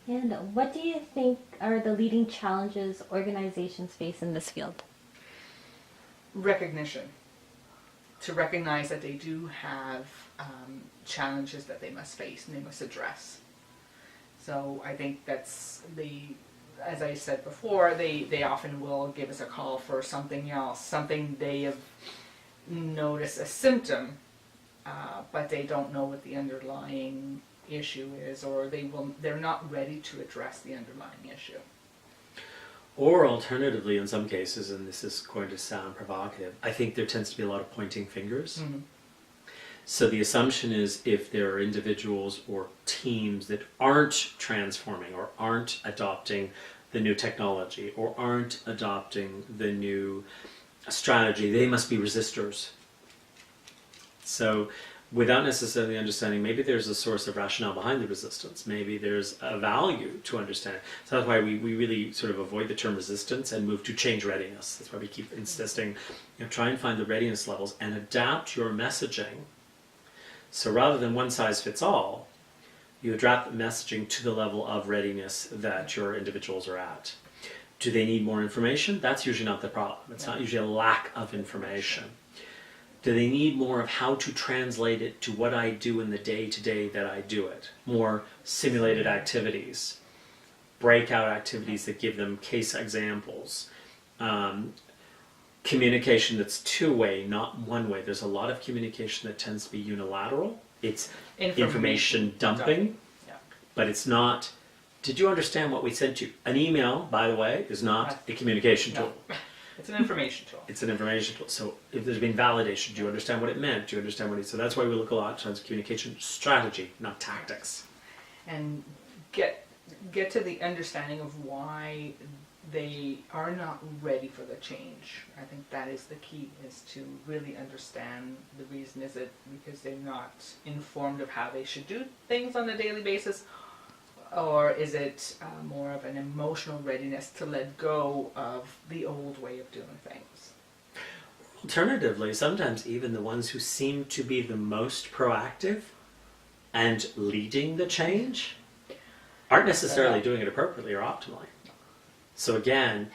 And what do you think are the leading challenges organizations face in this field? Recognition. To recognize that they do have challenges that they must face and they must address. So I think that's as I said before, they often will give us a call for something else, something they have noticed a symptom, but they don't know what the underlying issue is, or they're not ready to address the underlying issue. Or alternatively, in some cases, and this is going to sound provocative, I think there tends to be a lot of pointing fingers. Mm-hmm. So the assumption is if there are individuals or teams that aren't transforming or aren't adopting the new technology or aren't adopting the new strategy, they must be resistors. So without necessarily understanding, maybe there's a source of rationale behind the resistance. Maybe there's a value to understand. So that's why we really sort of avoid the term resistance and move to change readiness. That's why we keep insisting, try and find the readiness levels and adapt your messaging. So rather than one size fits all, you adapt the messaging to the level of readiness that your individuals are at. Do they need more information? That's usually not the problem. It's not usually a lack of information. Do they need more of how to translate it to what I do in the day-to-day that I do it? More simulated activities, breakout activities that give them case examples, communication that's two-way, not one-way. There's a lot of communication that tends to be unilateral. It's information dumping, but it's not, did you understand what we sent you? An email, by the way, is not a communication tool. It's an information tool. It's an information tool. So if there's been validation, do you understand what it meant? Do you understand what it... So that's why we look a lot at communication strategy, not tactics. And get to the understanding of why they are not ready for the change. I think that is the key, is to really understand the reason. Is it because they're not informed of how they should do things on a daily basis? Or is it more of an emotional readiness to let go of the old way of doing things? Alternatively, sometimes even the ones who seem to be the most proactive and leading the change aren't necessarily doing it appropriately or optimally. So again,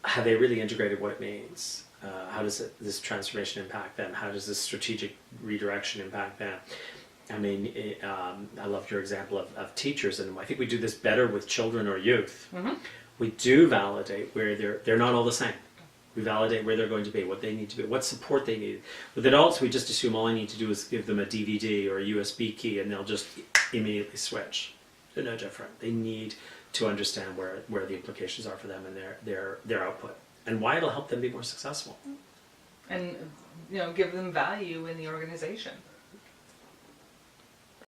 have they really integrated what it means? How does this transformation impact them? How does this strategic redirection impact them? I mean, I love your example of teachers, and I think we do this better with children or youth. Mm-hmm. We do validate where they're not all the same. We validate where they're going to be, what they need to be, what support they need. With adults, we just assume all I need to do is give them a DVD or a USB key, and they'll just immediately switch. They're no different. They need to understand where the implications are for them and their output, and why it'll help them be more successful. And give them value in the organization.